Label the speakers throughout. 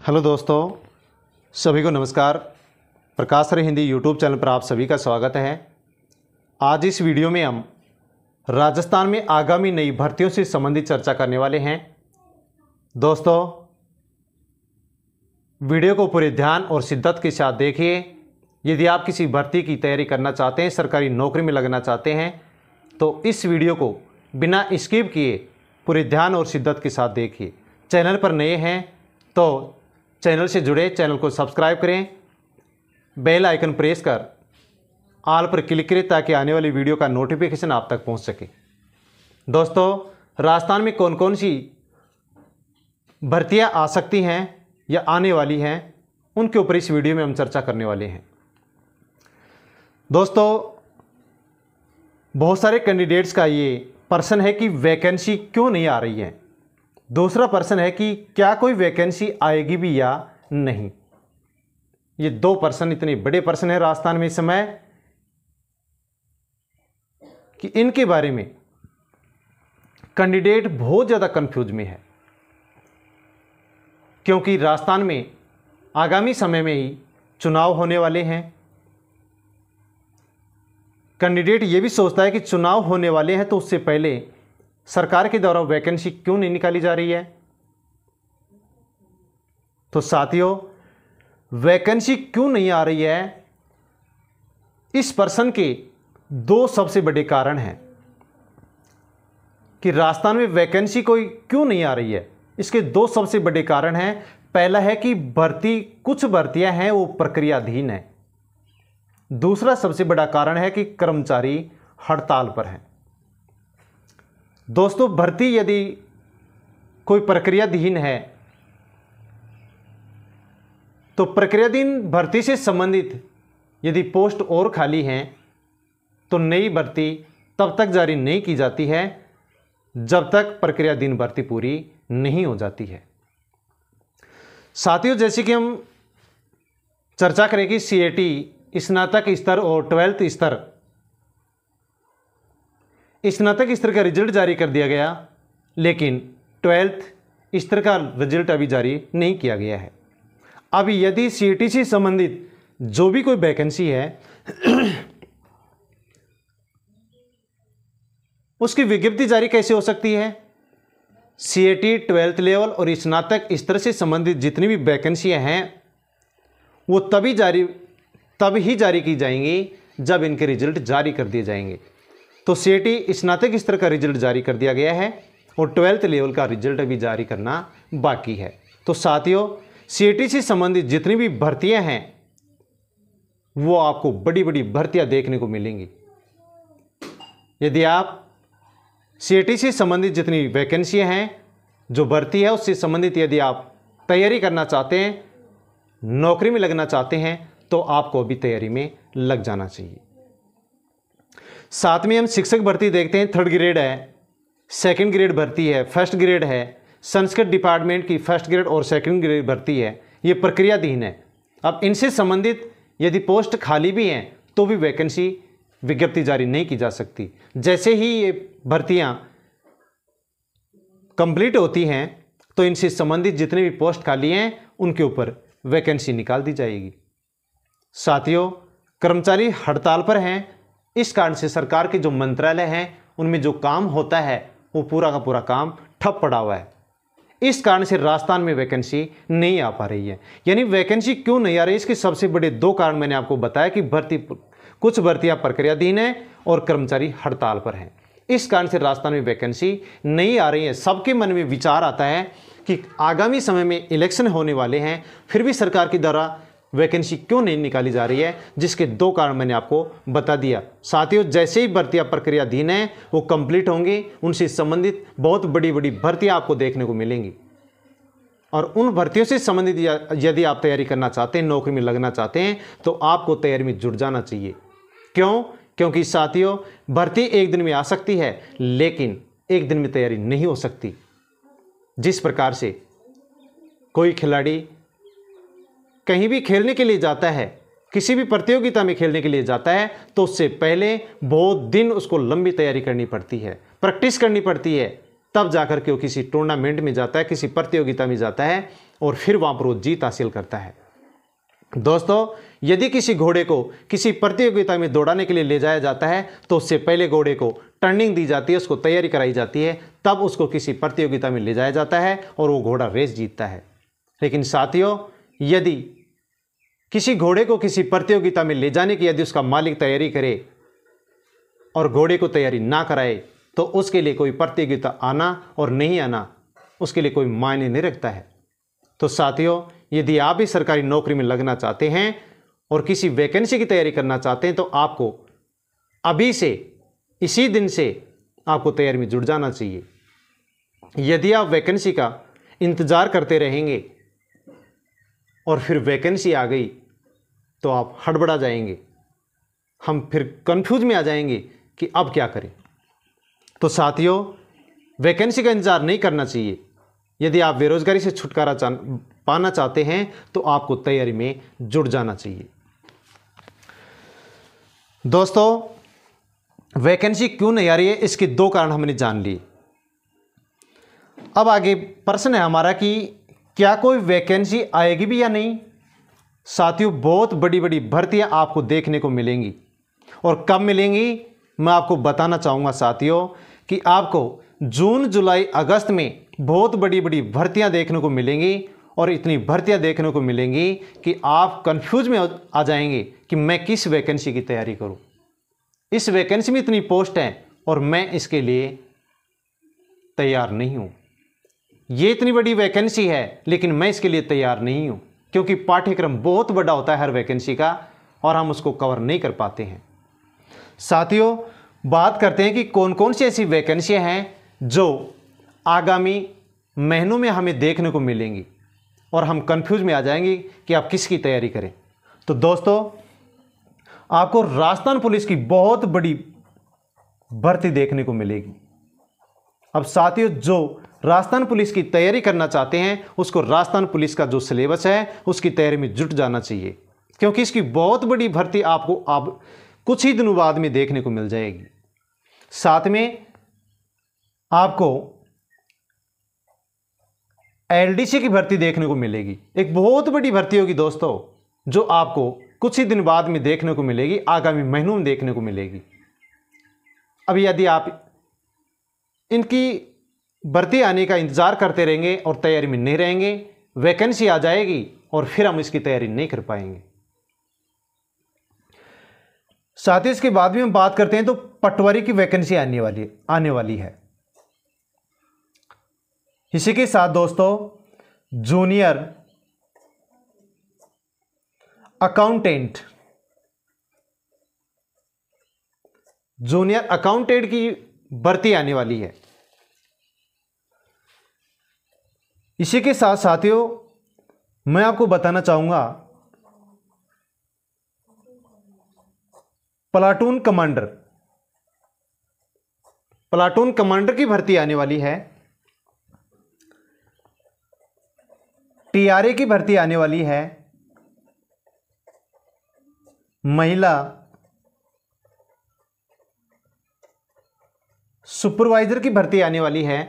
Speaker 1: Hello दोस्तों, सभी को नमस्कार। प्रकाश सर हिंदी यूट्यूब चैनल पर आप सभी का स्वागत है। आज इस वीडियो में हम राजस्थान में आगामी नई भर्तियों से संबंधित चर्चा करने वाले हैं। दोस्तों, वीडियो को पूरे ध्यान और शिद्दत के साथ देखिए। यदि आप किसी भर्ती की तैयारी करना चाहते हैं, सरकारी नौकरी में लगना चाहते हैं, तो इस वीडियो को बिना स्किप किए पूरे ध्यान और शिद्दत के साथ देखिए। चैनल पर नए हैं तो चैनल से जुड़े, चैनल को सब्सक्राइब करें, बेल आइकन प्रेस कर ऑल पर क्लिक करें ताकि आने वाली वीडियो का नोटिफिकेशन आप तक पहुंच सके। दोस्तों, राजस्थान में कौन कौन सी भर्तियां आ सकती हैं या आने वाली हैं, उनके ऊपर इस वीडियो में हम चर्चा करने वाले हैं। दोस्तों, बहुत सारे कैंडिडेट्स का ये प्रश्न है कि वैकेंसी क्यों नहीं आ रही है। दूसरा प्रश्न है कि क्या कोई वैकेंसी आएगी भी या नहीं। ये दो प्रश्न इतने बड़े प्रश्न हैं राजस्थान में इस समय कि इनके बारे में कैंडिडेट बहुत ज़्यादा कंफ्यूज में है, क्योंकि राजस्थान में आगामी समय में ही चुनाव होने वाले हैं। कैंडिडेट ये भी सोचता है कि चुनाव होने वाले हैं तो उससे पहले सरकार के द्वारा वैकेंसी क्यों नहीं निकाली जा रही है। तो साथियों, वैकेंसी क्यों नहीं आ रही है, इस प्रश्न के दो सबसे बड़े कारण हैं कि राजस्थान में वैकेंसी कोई क्यों नहीं आ रही है। इसके दो सबसे बड़े कारण हैं। पहला है कि कुछ भर्तियां हैं वो प्रक्रियाधीन है। दूसरा सबसे बड़ा कारण है कि कर्मचारी हड़ताल पर हैं। दोस्तों, भर्ती यदि कोई प्रक्रियाधीन है तो प्रक्रियाधीन भर्ती से संबंधित यदि पोस्ट और खाली हैं तो नई भर्ती तब तक जारी नहीं की जाती है जब तक प्रक्रियाधीन भर्ती पूरी नहीं हो जाती है। साथियों, जैसे कि हम चर्चा करें कि सीएटी स्नातक स्तर और 12th स्तर, स्नातक स्तर का रिजल्ट जारी कर दिया गया, लेकिन 12th स्तर का रिजल्ट अभी जारी नहीं किया गया है। अब यदि सीईटी से संबंधित जो भी कोई वैकेंसी है उसकी विज्ञप्ति जारी कैसे हो सकती है। सीईटी 12th लेवल और स्नातक स्तर से संबंधित जितनी भी वैकेंसियां हैं वो तब ही जारी की जाएंगी जब इनके रिजल्ट जारी कर दिए जाएंगे। तो सीईटी स्नातक स्तर का रिजल्ट जारी कर दिया गया है और 12th लेवल का रिजल्ट अभी जारी करना बाकी है। तो साथियों, सीईटी से संबंधित जितनी भी भर्तियां हैं वो आपको बड़ी बड़ी भर्तियां देखने को मिलेंगी। यदि आप सीईटी से संबंधित जितनी वैकेंसियां हैं, जो भर्ती है उससे संबंधित यदि आप तैयारी करना चाहते हैं, नौकरी में लगना चाहते हैं, तो आपको अभी तैयारी में लग जाना चाहिए। साथ में हम शिक्षक भर्ती देखते हैं। 3rd ग्रेड है, 2nd ग्रेड भर्ती है, 1st ग्रेड है, संस्कृत डिपार्टमेंट की 1st ग्रेड और 2nd ग्रेड भर्ती है। ये प्रक्रियाधीन है। अब इनसे संबंधित यदि पोस्ट खाली भी हैं तो भी वैकेंसी विज्ञप्ति जारी नहीं की जा सकती। जैसे ही ये भर्तियां कंप्लीट होती हैं तो इनसे संबंधित जितने भी पोस्ट खाली हैं उनके ऊपर वैकेंसी निकाल दी जाएगी। साथियों, कर्मचारी हड़ताल पर हैं। इस कारण से सरकार के जो मंत्रालय हैं उनमें जो काम होता है वो पूरा का पूरा काम ठप पड़ा हुआ है। इस कारण से राजस्थान में वैकेंसी नहीं आ पा रही है। यानी वैकेंसी क्यों नहीं आ रही, इसके सबसे बड़े दो कारण मैंने आपको बताया कि कुछ भर्तियां प्रक्रियाधीन हैं और कर्मचारी हड़ताल पर हैं। इस कारण से राजस्थान में वैकेंसी नहीं आ रही है। सबके मन में विचार आता है कि आगामी समय में इलेक्शन होने वाले हैं, फिर भी सरकार के द्वारा वैकेंसी क्यों नहीं निकाली जा रही है, जिसके दो कारण मैंने आपको बता दिया। साथियों, जैसे ही भर्तियां प्रक्रियाधीन हैं वो कंप्लीट होंगी, उनसे संबंधित बहुत बड़ी बड़ी भर्तियां आपको देखने को मिलेंगी। और उन भर्तियों से संबंधित यदि आप तैयारी करना चाहते हैं, नौकरी में लगना चाहते हैं, तो आपको तैयारी में जुट जाना चाहिए। क्यों? क्योंकि साथियों, भर्ती एक दिन में आ सकती है लेकिन एक दिन में तैयारी नहीं हो सकती। जिस प्रकार से कोई खिलाड़ी कहीं भी खेलने के लिए जाता है, किसी भी प्रतियोगिता में खेलने के लिए जाता है, तो उससे पहले बहुत दिन उसको लंबी तैयारी करनी पड़ती है, प्रैक्टिस करनी पड़ती है, तब जाकर के वो किसी टूर्नामेंट में जाता है, किसी प्रतियोगिता में जाता है और फिर वहाँ पर वो जीत हासिल करता है। दोस्तों, यदि किसी घोड़े को किसी प्रतियोगिता में दौड़ाने के लिए ले जाया जाता है तो उससे पहले घोड़े को ट्रेनिंग दी जाती है, उसको तैयारी कराई जाती है, तब उसको किसी प्रतियोगिता में ले जाया जाता है और वो घोड़ा रेस जीतता है। लेकिन साथियों, यदि किसी घोड़े को किसी प्रतियोगिता में ले जाने की यदि उसका मालिक तैयारी करे और घोड़े को तैयारी ना कराए तो उसके लिए कोई प्रतियोगिता आना और नहीं आना उसके लिए कोई मायने नहीं रखता है। तो साथियों, यदि आप भी सरकारी नौकरी में लगना चाहते हैं और किसी वैकेंसी की तैयारी करना चाहते हैं तो आपको अभी से, इसी दिन से आपको तैयारी में जुट जाना चाहिए। यदि आप वैकेंसी का इंतज़ार करते रहेंगे और फिर वैकेंसी आ गई तो आप हड़बड़ा जाएंगे, हम फिर कंफ्यूज में आ जाएंगे कि अब क्या करें। तो साथियों, वैकेंसी का इंतज़ार नहीं करना चाहिए। यदि आप बेरोजगारी से छुटकारा पाना चाहते हैं तो आपको तैयारी में जुट जाना चाहिए। दोस्तों, वैकेंसी क्यों नहीं आ रही है, इसके 2 कारण हमने जान लिए। अब आगे प्रश्न है हमारा कि क्या कोई वैकेंसी आएगी भी या नहीं। साथियों, बहुत बड़ी बड़ी भर्तियां आपको देखने को मिलेंगी और कब मिलेंगी मैं आपको बताना चाहूँगा साथियों कि आपको जून, जुलाई, अगस्त में बहुत बड़ी बड़ी भर्तियां देखने को मिलेंगी और इतनी भर्तियां देखने को मिलेंगी कि आप कंफ्यूज में आ जाएंगे कि मैं किस वैकेंसी की तैयारी करूं। इस वैकेंसी में इतनी पोस्ट हैं और मैं इसके लिए तैयार नहीं हूं। ये इतनी बड़ी वैकेंसी है लेकिन मैं इसके लिए तैयार नहीं हूं, क्योंकि पाठ्यक्रम बहुत बड़ा होता है हर वैकेंसी का और हम उसको कवर नहीं कर पाते हैं। साथियों, बात करते हैं कि कौन कौन सी ऐसी वैकेंसियां हैं जो आगामी महीनों में हमें देखने को मिलेंगी और हम कंफ्यूज में आ जाएंगे कि आप किसकी तैयारी करें। तो दोस्तों, आपको राजस्थान पुलिस की बहुत बड़ी भर्ती देखने को मिलेगी। अब साथियों, जो राजस्थान पुलिस की तैयारी करना चाहते हैं उसको राजस्थान पुलिस का जो सिलेबस है उसकी तैयारी में जुट जाना चाहिए, क्योंकि इसकी बहुत बड़ी भर्ती आपको अब कुछ ही दिनों बाद में देखने को मिल जाएगी। साथ में आपको एलडीसी की भर्ती देखने को मिलेगी, एक बहुत बड़ी भर्ती होगी दोस्तों, जो आपको कुछ ही दिन बाद में देखने को मिलेगी, आगामी महीनों में देखने को मिलेगी। अब यदि आप इनकी भर्ती आने का इंतजार करते रहेंगे और तैयारी में नहीं रहेंगे, वैकेंसी आ जाएगी और फिर हम इसकी तैयारी नहीं कर पाएंगे। साथ ही इसके बाद भी हम बात करते हैं तो पटवारी की वैकेंसी आने वाली है। इसी के साथ दोस्तों, जूनियर अकाउंटेंट की भर्ती आने वाली है। इसी के साथ साथियों, मैं आपको बताना चाहूंगा प्लाटून कमांडर की भर्ती आने वाली है। टीआरए की भर्ती आने वाली है। महिला सुपरवाइजर की भर्ती आने वाली है।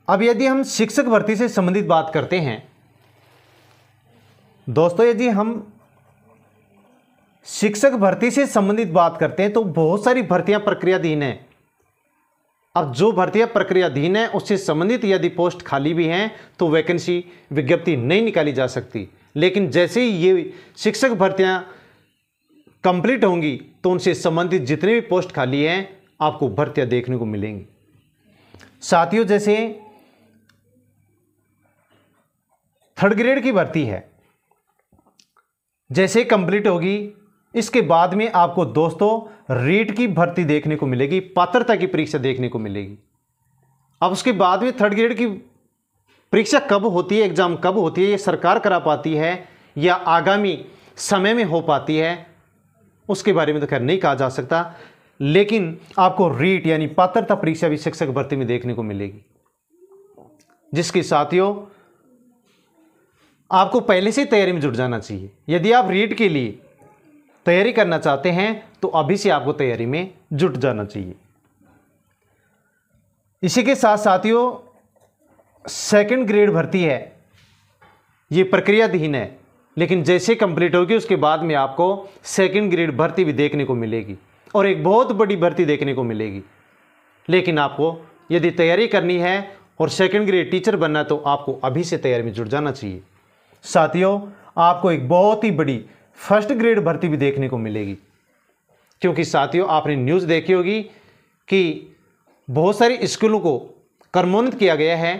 Speaker 1: अब यदि हम शिक्षक भर्ती से संबंधित बात करते हैं दोस्तों, यदि हम शिक्षक भर्ती से संबंधित बात करते हैं तो बहुत सारी भर्तियां प्रक्रियाधीन हैं। अब जो भर्तियां प्रक्रियाधीन है उससे संबंधित यदि पोस्ट खाली भी हैं तो वैकेंसी विज्ञप्ति नहीं निकाली जा सकती। लेकिन जैसे ही ये शिक्षक भर्तियां कंप्लीट होंगी तो उनसे संबंधित जितने भी पोस्ट खाली हैं आपको भर्तियां देखने को मिलेंगी। साथियों, जैसे 3rd ग्रेड की भर्ती है, जैसे कंप्लीट होगी इसके बाद में आपको दोस्तों रीट की भर्ती देखने को मिलेगी, पात्रता की परीक्षा देखने को मिलेगी। अब उसके बाद में 3rd ग्रेड की परीक्षा कब होती है, एग्जाम कब होती है, ये सरकार करा पाती है या आगामी समय में हो पाती है, उसके बारे में तो खैर नहीं कहा जा सकता। लेकिन आपको रीट यानी पात्रता परीक्षा भी शिक्षक भर्ती में देखने को मिलेगी, जिसकी साथियों आपको पहले से तैयारी में जुट जाना चाहिए। यदि आप रीट के लिए तैयारी करना चाहते हैं तो अभी से आपको तैयारी में जुट जाना चाहिए। इसी के साथ साथियों सेकंड ग्रेड भर्ती है, ये प्रक्रियाधीन है, लेकिन जैसे कंप्लीट होगी उसके बाद में आपको सेकंड ग्रेड भर्ती भी देखने को मिलेगी और एक बहुत बड़ी भर्ती देखने को मिलेगी। लेकिन आपको यदि तैयारी करनी है और सेकंड ग्रेड टीचर बनना है तो आपको अभी से तैयारी में जुट जाना चाहिए। साथियों आपको एक बहुत ही बड़ी फर्स्ट ग्रेड भर्ती भी देखने को मिलेगी, क्योंकि साथियों आपने न्यूज़ देखी होगी कि बहुत सारी स्कूलों को क्रमोन्नत किया गया है,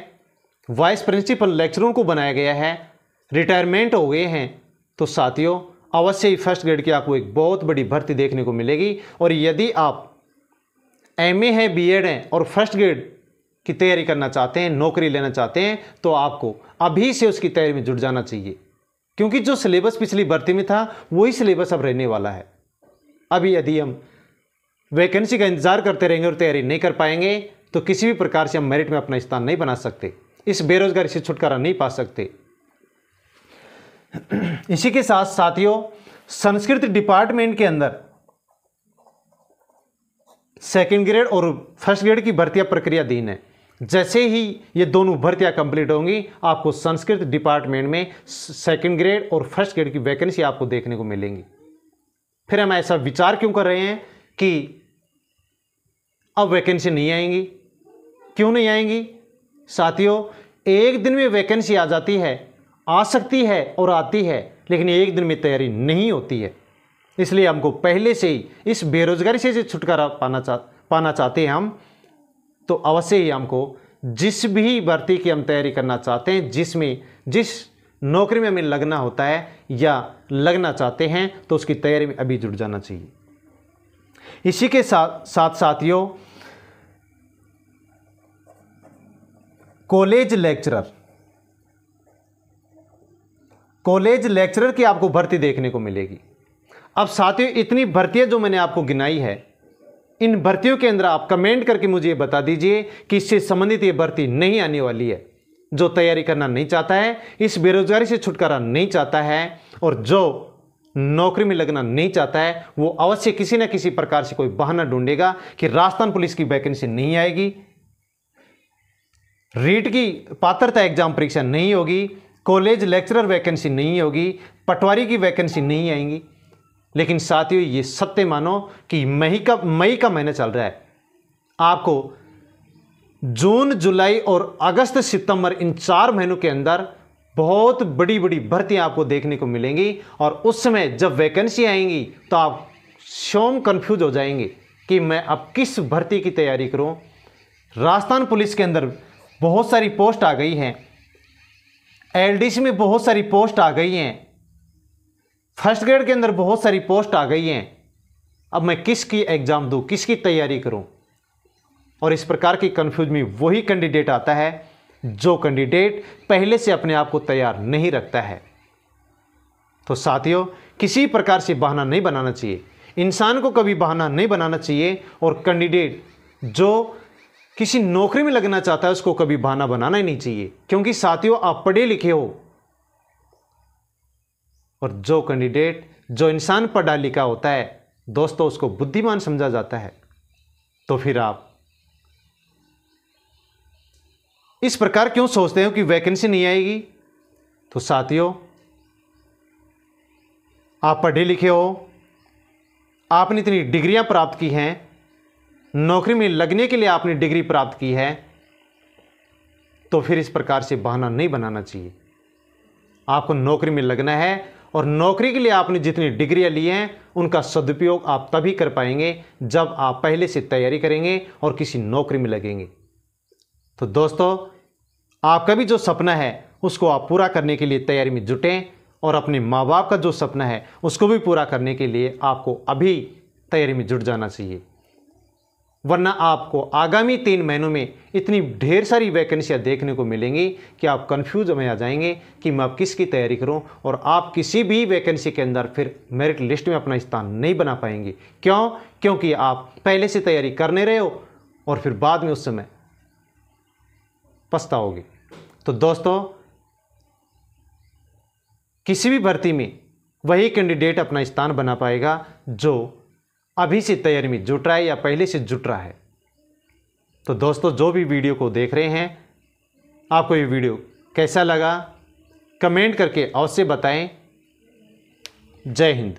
Speaker 1: वाइस प्रिंसिपल लेक्चरों को बनाया गया है, रिटायरमेंट हो गए हैं। तो साथियों अवश्य ही फर्स्ट ग्रेड की आपको एक बहुत बड़ी भर्ती देखने को मिलेगी। और यदि आप एमए है, बीएड है और फर्स्ट ग्रेड की तैयारी करना चाहते हैं, नौकरी लेना चाहते हैं, तो आपको अभी से उसकी तैयारी में जुट जाना चाहिए, क्योंकि जो सिलेबस पिछली भर्ती में था वही सिलेबस अब रहने वाला है। अभी यदि हम वैकेंसी का इंतजार करते रहेंगे और तैयारी नहीं कर पाएंगे तो किसी भी प्रकार से हम मेरिट में अपना स्थान नहीं बना सकते, इस बेरोजगारी से छुटकारा नहीं पा सकते। इसी के साथ साथियों संस्कृत डिपार्टमेंट के अंदर सेकंड ग्रेड और फर्स्ट ग्रेड की भर्तियां प्रक्रियाधीन है। जैसे ही ये दोनों भर्तियां कंप्लीट होंगी आपको संस्कृत डिपार्टमेंट में सेकंड ग्रेड और फर्स्ट ग्रेड की वैकेंसी आपको देखने को मिलेंगी। फिर हम ऐसा विचार क्यों कर रहे हैं कि अब वैकेंसी नहीं आएंगी? क्यों नहीं आएंगी? साथियों एक दिन में वैकेंसी आ जाती है, आ सकती है और आती है, लेकिन एक दिन में तैयारी नहीं होती है। इसलिए हमको पहले से ही इस बेरोजगारी से छुटकारा पाना चाहते हैं हम, तो अवश्य ही हमको जिस भी भर्ती की हम तैयारी करना चाहते हैं, जिस नौकरी में हमें लगना होता है या लगना चाहते हैं, तो उसकी तैयारी में अभी जुट जाना चाहिए। इसी के साथ साथियों कॉलेज लेक्चरर की आपको भर्ती देखने को मिलेगी। अब साथियों इतनी भर्तियां जो मैंने आपको गिनाई है, इन भर्तियों के अंदर आप कमेंट करके मुझे ये बता दीजिए कि इससे संबंधित ये भर्ती नहीं आने वाली है। जो तैयारी करना नहीं चाहता है, इस बेरोजगारी से छुटकारा नहीं चाहता है और जो नौकरी में लगना नहीं चाहता है, वो अवश्य किसी न किसी प्रकार से कोई बहाना ढूंढेगा कि राजस्थान पुलिस की वैकेंसी नहीं आएगी, रीट की पात्रता एग्जाम परीक्षा नहीं होगी, कॉलेज लेक्चरर वैकेंसी नहीं होगी, पटवारी की वैकेंसी नहीं आएंगी। लेकिन साथियों ये सत्य मानो कि मई का महीना चल रहा है, आपको जून, जुलाई और अगस्त, सितंबर इन 4 महीनों के अंदर बहुत बड़ी बड़ी भर्तियां आपको देखने को मिलेंगी। और उस समय जब वैकेंसी आएंगी तो आप स्वयं कंफ्यूज हो जाएंगे कि मैं अब किस भर्ती की तैयारी करूं। राजस्थान पुलिस के अंदर बहुत सारी पोस्ट आ गई हैं, एलडीसी में बहुत सारी पोस्ट आ गई हैं, फर्स्ट ग्रेड के अंदर बहुत सारी पोस्ट आ गई हैं। अब मैं किसकी एग्जाम दूं, किसकी तैयारी करूं? और इस प्रकार की कंफ्यूज में वही कैंडिडेट आता है जो कैंडिडेट पहले से अपने आप को तैयार नहीं रखता है। तो साथियों किसी प्रकार से बहाना नहीं बनाना चाहिए, इंसान को कभी बहाना नहीं बनाना चाहिए। और कैंडिडेट जो किसी नौकरी में लगना चाहता है उसको कभी बहाना बनाना ही नहीं चाहिए, क्योंकि साथियों आप पढ़े लिखे हो और जो इंसान पढ़ा लिखा होता है दोस्तों उसको बुद्धिमान समझा जाता है। तो फिर आप इस प्रकार क्यों सोचते हो कि वैकेंसी नहीं आएगी? तो साथियों आप पढ़े लिखे हो, आपने इतनी डिग्रियां प्राप्त की हैं, नौकरी में लगने के लिए आपने डिग्री प्राप्त की है, तो फिर इस प्रकार से बहाना नहीं बनाना चाहिए। आपको नौकरी में लगना है और नौकरी के लिए आपने जितनी डिग्रियां ली हैं उनका सदुपयोग आप तभी कर पाएंगे जब आप पहले से तैयारी करेंगे और किसी नौकरी में लगेंगे। तो दोस्तों आपका भी जो सपना है उसको आप पूरा करने के लिए तैयारी में जुटें और अपने माँ बाप का जो सपना है उसको भी पूरा करने के लिए आपको अभी तैयारी में जुट जाना चाहिए। वरना आपको आगामी 3 महीनों में इतनी ढेर सारी वैकेंसियां देखने को मिलेंगी कि आप कंफ्यूज में आ जाएंगे कि मैं अब किसकी तैयारी करूं, और आप किसी भी वैकेंसी के अंदर फिर मेरिट लिस्ट में अपना स्थान नहीं बना पाएंगे। क्यों? क्योंकि आप पहले से तैयारी कर नहीं रहे हो और फिर बाद में उस समय पछताओगे। तो दोस्तों किसी भी भर्ती में वही कैंडिडेट अपना स्थान बना पाएगा जो अभी से तैयारी में जुट रहा है या पहले से जुट रहा है। तो दोस्तों, जो भी वीडियो को देख रहे हैं, आपको ये वीडियो कैसा लगा कमेंट करके अवश्य बताएं। जय हिंद।